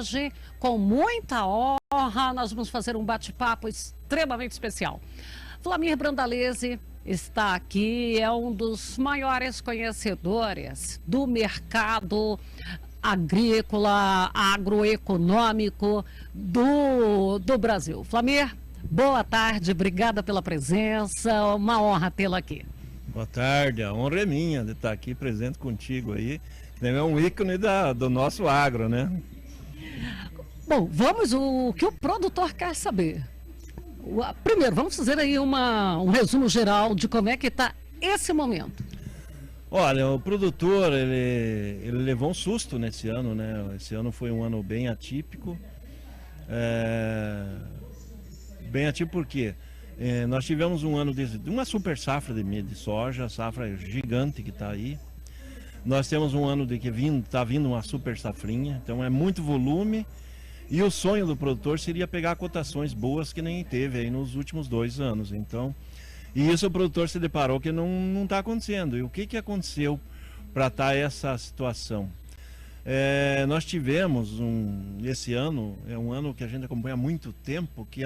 hoje, com muita honra, nós vamos fazer um bate-papo extremamente especial. Flamir Brandalese está aqui, é um dos maiores conhecedores do mercado agrícola, agroeconômico do Brasil. Flamir, boa tarde, obrigada pela presença, uma honra tê-la aqui. Boa tarde, a honra é minha de estar aqui presente contigo aí, que é um ícone do nosso agro, né? Bom, vamos o que o produtor quer saber. Primeiro, vamos fazer aí um resumo geral de como é que está esse momento. Olha, o produtor, ele levou um susto nesse ano, né? Esse ano foi um ano bem atípico. Bem atípico por quê? Nós tivemos um ano de uma super safra de soja, safra gigante que está aí. Nós temos um ano de que está vindo uma super safrinha, então é muito volume. E o sonho do produtor seria pegar cotações boas que nem teve aí nos últimos 2 anos. Então, e isso o produtor se deparou que não está acontecendo. E o que aconteceu para estar essa situação? Nós tivemos esse ano, é um ano que a gente acompanha há muito tempo, que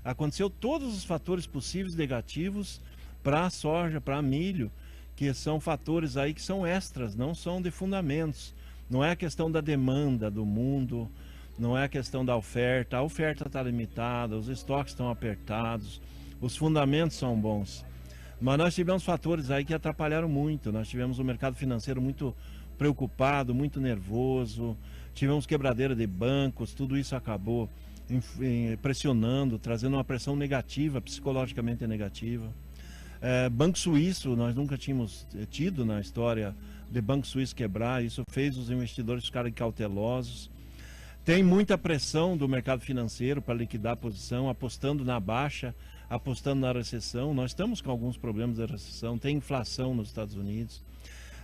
aconteceu todos os fatores possíveis negativos para a soja, para milho, que são fatores aí que são extras, não são de fundamentos. Não é a questão da demanda do mundo, não é a questão da oferta. A oferta está limitada, os estoques estão apertados, os fundamentos são bons. Mas nós tivemos fatores aí que atrapalharam muito. Nós tivemos um mercado financeiro muito preocupado, muito nervoso, tivemos quebradeira de bancos, tudo isso acabou pressionando, trazendo uma pressão negativa, psicologicamente negativa. Banco Suíço, nós nunca tínhamos tido na história de Banco Suíço quebrar, isso fez os investidores ficarem cautelosos. Tem muita pressão do mercado financeiro para liquidar a posição, apostando na baixa, apostando na recessão. Nós estamos com alguns problemas da recessão, tem inflação nos Estados Unidos.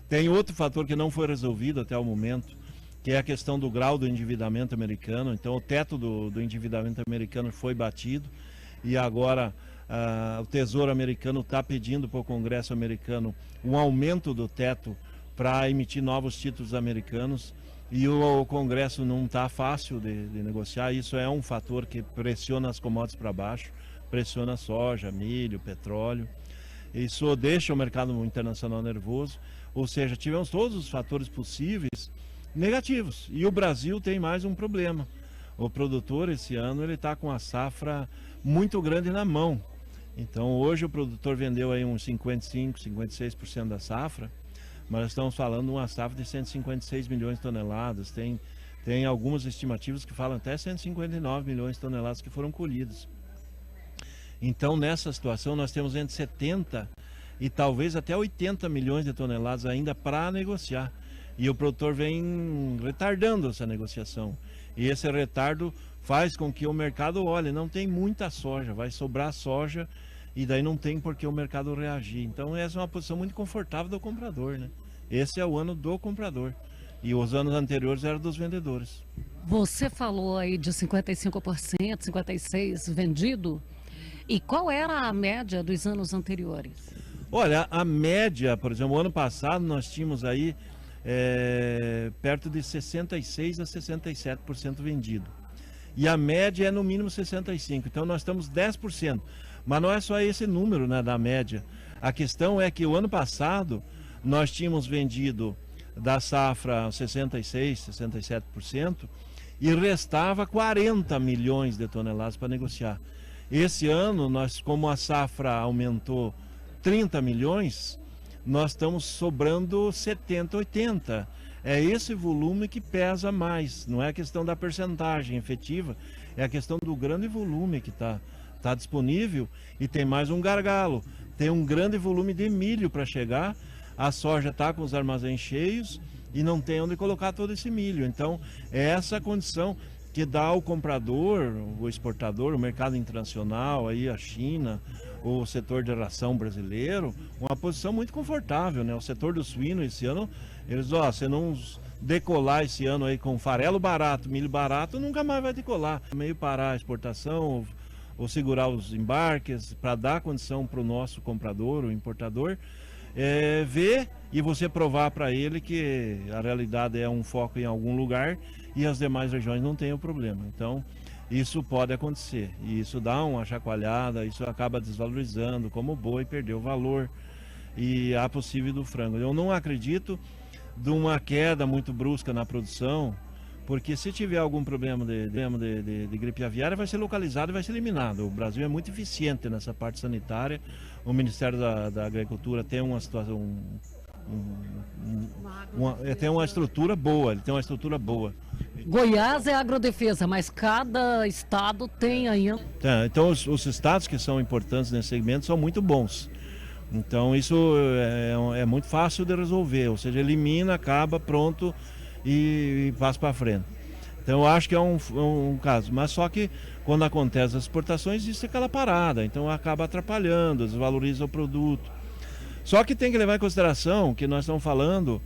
Tem outro fator que não foi resolvido até o momento, que é a questão do grau do endividamento americano. Então o teto do endividamento americano foi batido e agora o Tesouro americano está pedindo para o Congresso americano um aumento do teto para emitir novos títulos americanos. E o Congresso não está fácil de negociar. Isso é um fator que pressiona as commodities para baixo, pressiona a soja, milho, petróleo. Isso deixa o mercado internacional nervoso. Ou seja, tivemos todos os fatores possíveis negativos. E o Brasil tem mais um problema. O produtor esse ano ele está com a safra muito grande na mão. Então hoje o produtor vendeu aí uns 55, 56% da safra. Mas nós estamos falando de uma safra de 156 milhões de toneladas, tem algumas estimativas que falam até 159 milhões de toneladas que foram colhidas. Então nessa situação nós temos entre 70 e talvez até 80 milhões de toneladas ainda para negociar. E o produtor vem retardando essa negociação. E esse retardo faz com que o mercado olhe, não tem muita soja, vai sobrar soja. E daí não tem por que o mercado reagir. Então essa é uma posição muito confortável do comprador, né? Esse é o ano do comprador. E os anos anteriores eram dos vendedores. Você falou aí de 55%, 56% vendido. E qual era a média dos anos anteriores? Olha, a média, por exemplo, o ano passado nós tínhamos aí perto de 66% a 67% vendido. E a média é no mínimo 65%. Então nós estamos 10%. Mas não é só esse número, né, da média. A questão é que o ano passado nós tínhamos vendido da safra 66%, 67% e restava 40 milhões de toneladas para negociar. Esse ano, como a safra aumentou 30 milhões, nós estamos sobrando 70, 80. É esse volume que pesa mais, não é a questão da percentagem efetiva, é a questão do grande volume que está disponível. E tem mais um gargalo, tem um grande volume de milho para chegar, a soja está com os armazéns cheios e não tem onde colocar todo esse milho. Então é essa condição que dá ao comprador, o exportador, o mercado internacional, aí a China, o setor de ração brasileiro, uma posição muito confortável, né? O setor do suíno esse ano, eles, se não decolar esse ano aí com farelo barato, milho barato, nunca mais vai decolar. Meio parar a exportação ou segurar os embarques para dar condição para o nosso comprador, o importador, ver e você provar para ele que a realidade é um foco em algum lugar e as demais regiões não têm o problema. Então, isso pode acontecer, e isso dá uma chacoalhada, isso acaba desvalorizando, como o boi perdeu valor, e há possível do frango. Eu não acredito de uma queda muito brusca na produção, porque se tiver algum problema de gripe aviária, vai ser localizado e vai ser eliminado. O Brasil é muito eficiente nessa parte sanitária, o Ministério da Agricultura tem uma situação, tem uma estrutura boa, ele tem uma estrutura boa. Goiás é agrodefesa, mas cada estado tem ainda. Então os estados que são importantes nesse segmento são muito bons. Então isso é muito fácil de resolver, ou seja, elimina, acaba, pronto e passa para frente. Então eu acho que é um caso, mas só que quando acontece as exportações existe aquela parada, então acaba atrapalhando, desvaloriza o produto. Só que tem que levar em consideração que nós estamos falando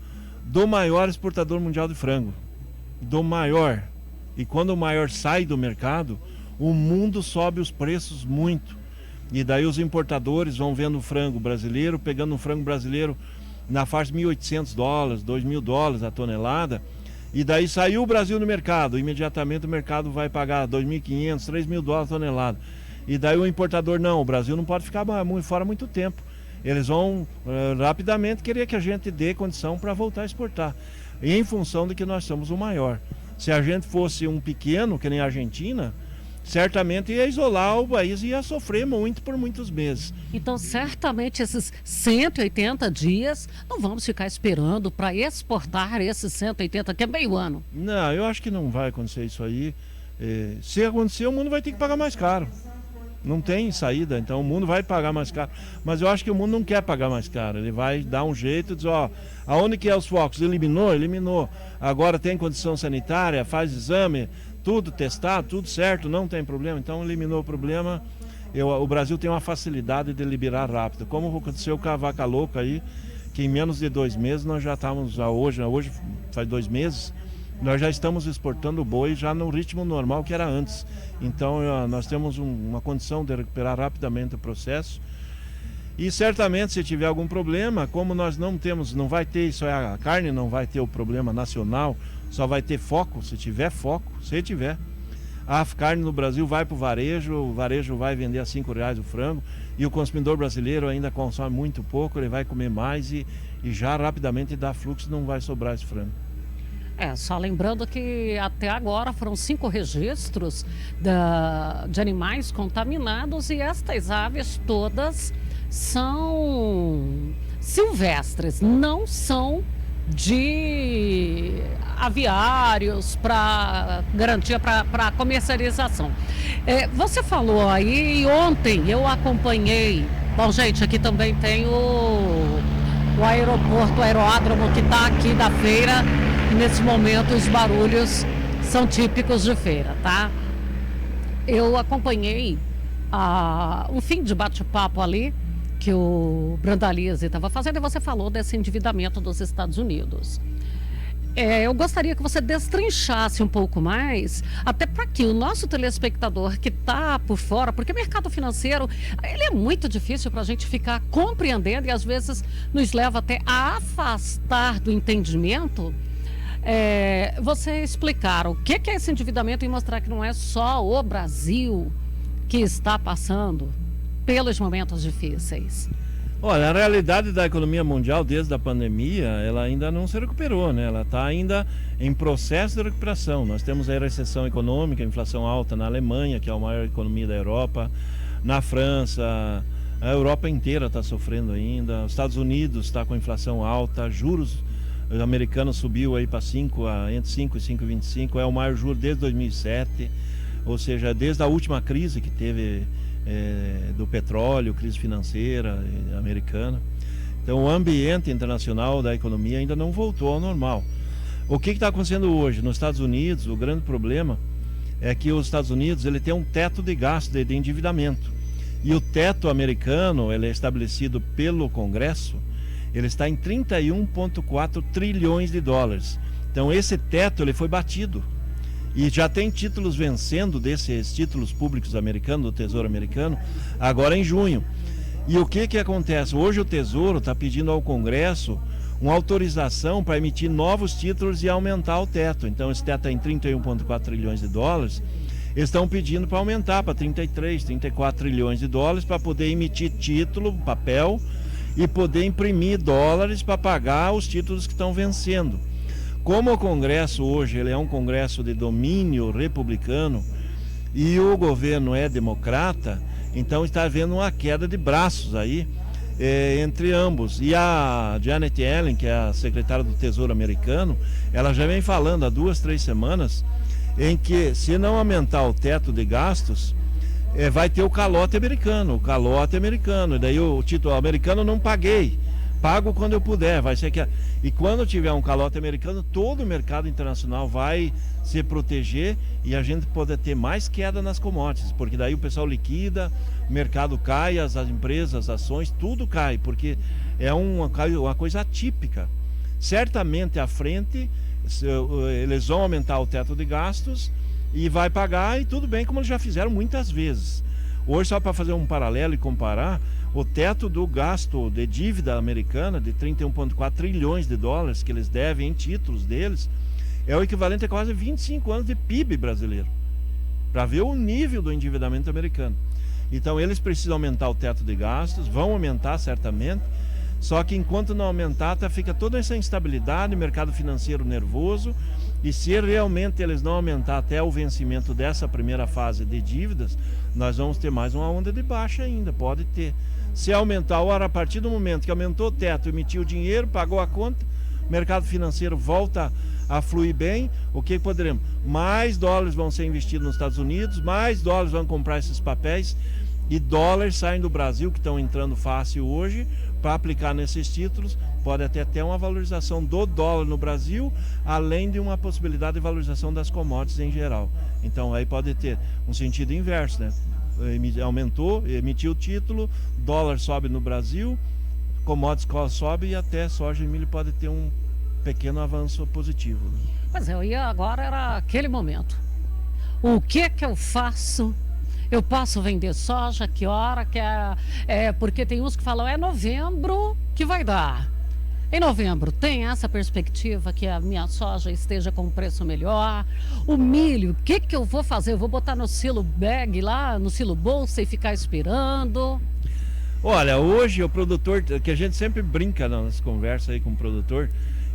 do maior exportador mundial de frango, do maior. E quando o maior sai do mercado, o mundo sobe os preços muito. E daí os importadores vão vendo o frango brasileiro, pegando um frango brasileiro na faixa de $1.800, $2.000 a tonelada. E daí saiu o Brasil no mercado, imediatamente o mercado vai pagar $2.500, $3.000 a tonelada. E daí o importador, não, o Brasil não pode ficar fora muito tempo. Eles vão rapidamente querer que a gente dê condição para voltar a exportar, em função de que nós somos o maior. Se a gente fosse um pequeno, que nem a Argentina, certamente ia isolar o país e ia sofrer muito por muitos meses. Então, certamente, esses 180 dias, não vamos ficar esperando para exportar esses 180, que é meio ano. Não, eu acho que não vai acontecer isso aí. Se acontecer, o mundo vai ter que pagar mais caro. Não tem saída, então o mundo vai pagar mais caro. Mas eu acho que o mundo não quer pagar mais caro. Ele vai dar um jeito, dizer, aonde que é os focos? Eliminou. Agora tem condição sanitária, faz exame, tudo testado, tudo certo, não tem problema. Então eliminou o problema. O Brasil tem uma facilidade de liberar rápido. Como aconteceu com a vaca louca aí, que em menos de 2 meses nós já estamos, hoje faz 2 meses, nós já estamos exportando o boi já no ritmo normal que era antes. Então nós temos uma condição de recuperar rapidamente o processo. E certamente se tiver algum problema, como nós não vai ter isso, a carne não vai ter o problema nacional, só vai ter foco, se tiver. A carne no Brasil vai para o varejo vai vender a R$5 o frango, e o consumidor brasileiro ainda consome muito pouco, ele vai comer mais e já rapidamente dá fluxo, não vai sobrar esse frango. Só lembrando que até agora foram 5 registros de animais contaminados, e estas aves todas são silvestres, não são de aviários para garantia para comercialização. Você falou aí, e ontem eu acompanhei. Bom, gente, aqui também tem o aeroporto, o aeródromo que está aqui da feira. Nesse momento os barulhos são típicos de feira, tá? Eu acompanhei um fim de bate-papo ali que o Brandalize estava fazendo, e você falou desse endividamento dos Estados Unidos. Eu gostaria que você destrinchasse um pouco mais, até para que o nosso telespectador que está por fora, porque o mercado financeiro ele é muito difícil para a gente ficar compreendendo, e às vezes nos leva até a afastar do entendimento. Você explicar o que é esse endividamento e mostrar que não é só o Brasil que está passando pelos momentos difíceis. Olha, a realidade da economia mundial desde a pandemia, ela ainda não se recuperou, né? Ela está ainda em processo de recuperação. Nós temos a recessão econômica, a inflação alta na Alemanha, que é a maior economia da Europa, na França, a Europa inteira está sofrendo ainda, os Estados Unidos está com inflação alta, juros americanos subiu aí para entre 5 e 5,25, é o maior juro desde 2007, ou seja, desde a última crise que teve do petróleo, crise financeira americana. Então o ambiente internacional da economia ainda não voltou ao normal. O que está acontecendo hoje? Nos Estados Unidos, o grande problema é que os Estados Unidos ele tem um teto de gasto de endividamento. E o teto americano ele é estabelecido pelo Congresso, ele está em 31,4 trilhões de dólares. Então esse teto ele foi batido. E já tem títulos vencendo desses títulos públicos americanos, do Tesouro Americano, agora em junho. E o que acontece? Hoje o Tesouro está pedindo ao Congresso uma autorização para emitir novos títulos e aumentar o teto. Então esse teto é em 31,4 trilhões de dólares. Eles estão pedindo para aumentar para 33, 34 trilhões de dólares para poder emitir título, papel, e poder imprimir dólares para pagar os títulos que estão vencendo. Como o Congresso hoje ele é um Congresso de domínio republicano e o governo é democrata, então está havendo uma queda de braços aí entre ambos. E a Janet Yellen, que é a secretária do Tesouro americano, ela já vem falando há 2, 3 semanas em que, se não aumentar o teto de gastos, vai ter o calote americano, e daí o título americano não paguei, pago quando eu puder, vai ser que... E quando tiver um calote americano, todo o mercado internacional vai se proteger e a gente pode ter mais queda nas commodities, porque daí o pessoal liquida, o mercado cai, as empresas, as ações, tudo cai, porque é uma coisa atípica. Certamente à frente eles vão aumentar o teto de gastos e vai pagar, e tudo bem, como eles já fizeram muitas vezes. Hoje, só para fazer um paralelo e comparar, o teto do gasto de dívida americana de 31,4 trilhões de dólares que eles devem em títulos deles é o equivalente a quase 25 anos de PIB brasileiro, para ver o nível do endividamento americano. Então eles precisam aumentar o teto de gastos, vão aumentar certamente, só que enquanto não aumentar, fica toda essa instabilidade, mercado financeiro nervoso, e se realmente eles não aumentar até o vencimento dessa primeira fase de dívidas, nós vamos ter mais uma onda de baixa ainda, pode ter. Se aumentar, a partir do momento que aumentou o teto, emitiu dinheiro, pagou a conta, o mercado financeiro volta a fluir bem, o que poderemos? Mais dólares vão ser investidos nos Estados Unidos, mais dólares vão comprar esses papéis, e dólares saem do Brasil, que estão entrando fácil hoje, para aplicar nesses títulos, pode até ter uma valorização do dólar no Brasil, além de uma possibilidade de valorização das commodities em geral. Então aí pode ter um sentido inverso, né? Aumentou, emitiu o título, dólar sobe no Brasil, commodities sobe e até soja e milho pode ter um pequeno avanço positivo. Pois é, agora era aquele momento. O que eu faço? Eu posso vender soja? Que hora? Porque tem uns que falam, é novembro que vai dar. Em novembro, tem essa perspectiva que a minha soja esteja com um preço melhor? O milho, o que eu vou fazer? Eu vou botar no silo bag lá, no silo bolsa e ficar esperando? Olha, hoje o produtor, que a gente sempre brinca nas conversas aí com o produtor,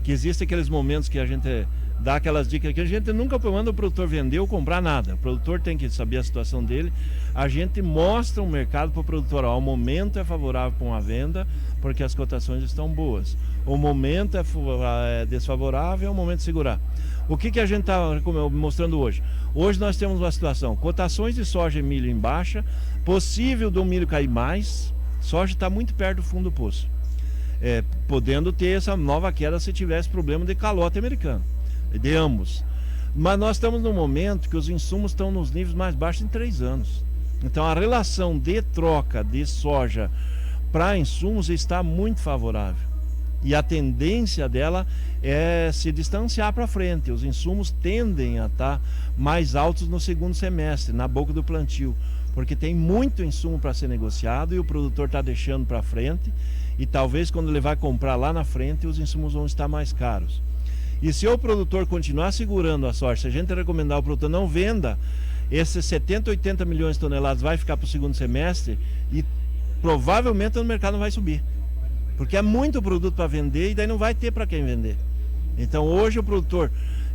que existem aqueles momentos que a gente dá aquelas dicas que a gente nunca manda o produtor vender ou comprar nada. O produtor tem que saber a situação dele. A gente mostra o mercado para o produtor. Ó, o momento é favorável para uma venda, porque as cotações estão boas. O momento é desfavorável, é o momento de segurar. O que a gente está mostrando hoje? Hoje nós temos uma situação, cotações de soja e milho em baixa, possível do milho cair mais, soja está muito perto do fundo do poço. Podendo ter essa nova queda se tivesse problema de calote americano, de ambos. Mas nós estamos num momento que os insumos estão nos níveis mais baixos em 3 anos. Então a relação de troca de soja para insumos está muito favorável. E a tendência dela é se distanciar para frente. Os insumos tendem a estar mais altos no segundo semestre, na boca do plantio, porque tem muito insumo para ser negociado e o produtor está deixando para frente, e talvez quando ele vai comprar lá na frente, os insumos vão estar mais caros. E se o produtor continuar segurando a soja, se a gente recomendar ao produtor não venda, esses 70, 80 milhões de toneladas vai ficar para o segundo semestre e provavelmente o mercado não vai subir. Porque é muito produto para vender e daí não vai ter para quem vender. Então hoje o produtor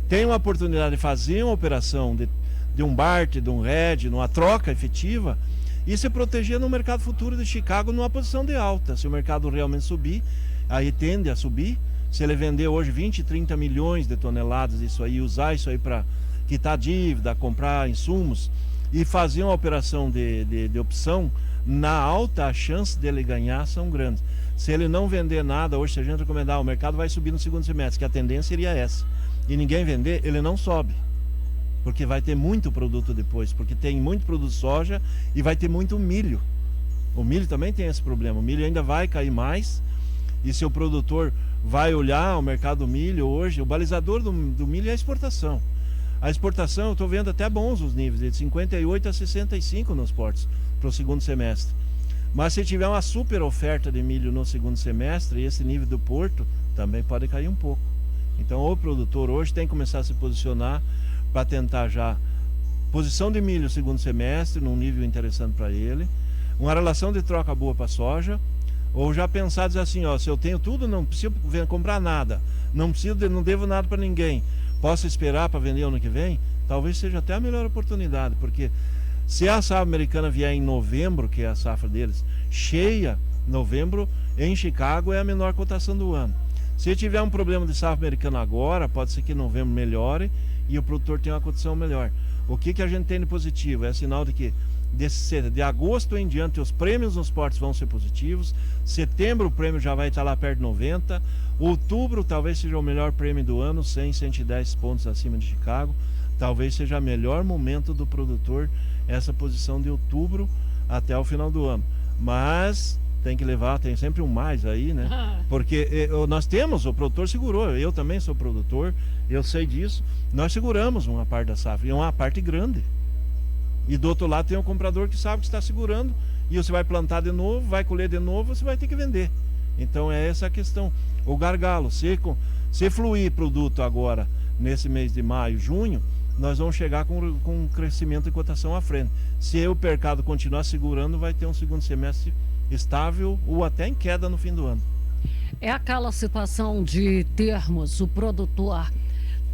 tem uma oportunidade de fazer uma operação de um BART, de um RED, numa troca efetiva, e se proteger no mercado futuro de Chicago numa posição de alta. Se o mercado realmente subir, aí tende a subir. Se ele vender hoje 20, 30 milhões de toneladas disso aí, usar isso aí para quitar dívida, comprar insumos e fazer uma operação de opção, na alta a chance dele ganhar são grandes. Se ele não vender nada, hoje se a gente recomendar, o mercado vai subir no segundo semestre, que a tendência seria essa, e ninguém vender, ele não sobe, porque vai ter muito produto depois, porque tem muito produto de soja e vai ter muito milho. O milho também tem esse problema, o milho ainda vai cair mais, e se o produtor vai olhar o mercado do milho hoje, o balizador do milho é a exportação. A exportação, eu estou vendo até bons os níveis, de 58 a 65 nos portos, para o segundo semestre. Mas se tiver uma super oferta de milho no segundo semestre, esse nível do porto também pode cair um pouco. Então o produtor hoje tem que começar a se posicionar para tentar já posição de milho no segundo semestre, num nível interessante para ele, uma relação de troca boa para a soja, ou já pensar dizer assim, ó, se eu tenho tudo, não preciso comprar nada, não devo nada para ninguém, posso esperar para vender ano que vem, talvez seja até a melhor oportunidade, porque se a safra americana vier em novembro, que é a safra deles, cheia, novembro em Chicago é a menor cotação do ano. Se tiver um problema de safra americana agora, pode ser que em novembro melhore e o produtor tenha uma cotação melhor. O que a gente tem de positivo? É sinal de que de agosto em diante os prêmios nos portos vão ser positivos. Setembro o prêmio já vai estar lá perto de 90. Outubro talvez seja o melhor prêmio do ano, 100, 110 pontos acima de Chicago. Talvez seja o melhor momento do produtor essa posição de outubro até o final do ano. Mas tem que levar, tem sempre um mais aí, né? Porque nós temos, o produtor segurou, eu também sou produtor, eu sei disso. Nós seguramos uma parte da safra, e é uma parte grande. E do outro lado tem um comprador que sabe que está segurando, e você vai plantar de novo, vai colher de novo, você vai ter que vender. Então é essa a questão. O gargalo, se fluir produto agora, nesse mês de maio, junho, nós vamos chegar com um crescimento de cotação à frente. Se o mercado continuar segurando, vai ter um segundo semestre estável ou até em queda no fim do ano. É aquela situação de termos o produtor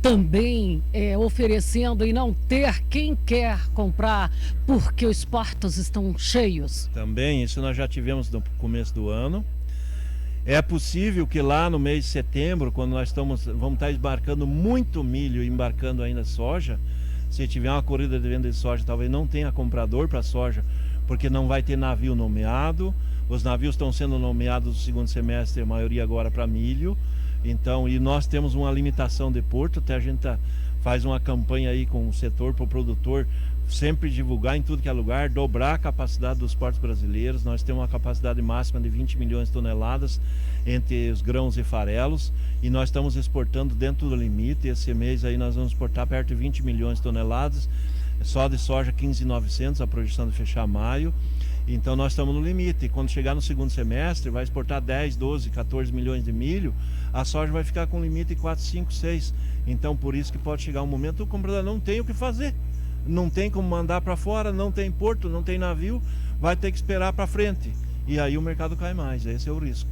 também oferecendo e não ter quem quer comprar porque os portos estão cheios? Também, isso nós já tivemos no começo do ano. É possível que lá no mês de setembro, quando nós vamos estar embarcando muito milho e embarcando ainda soja, se tiver uma corrida de venda de soja, talvez não tenha comprador para soja, porque não vai ter navio nomeado. Os navios estão sendo nomeados no segundo semestre, a maioria agora para milho. Então, e nós temos uma limitação de porto, até a gente faz uma campanha aí com o setor para o produtor sempre divulgar em tudo que é lugar, dobrar a capacidade dos portos brasileiros. Nós temos uma capacidade máxima de 20 milhões de toneladas entre os grãos e farelos, e nós estamos exportando dentro do limite. Esse mês aí nós vamos exportar perto de 20 milhões de toneladas, só de soja 15.900, a projeção de fechar maio. Então nós estamos no limite, e quando chegar no segundo semestre vai exportar 10, 12, 14 milhões de milho, a soja vai ficar com limite de 4, 5, 6. Então por isso que pode chegar um momento que o comprador não tem o que fazer, não tem como mandar para fora, não tem porto, não tem navio, vai ter que esperar para frente, e aí o mercado cai mais, esse é o risco.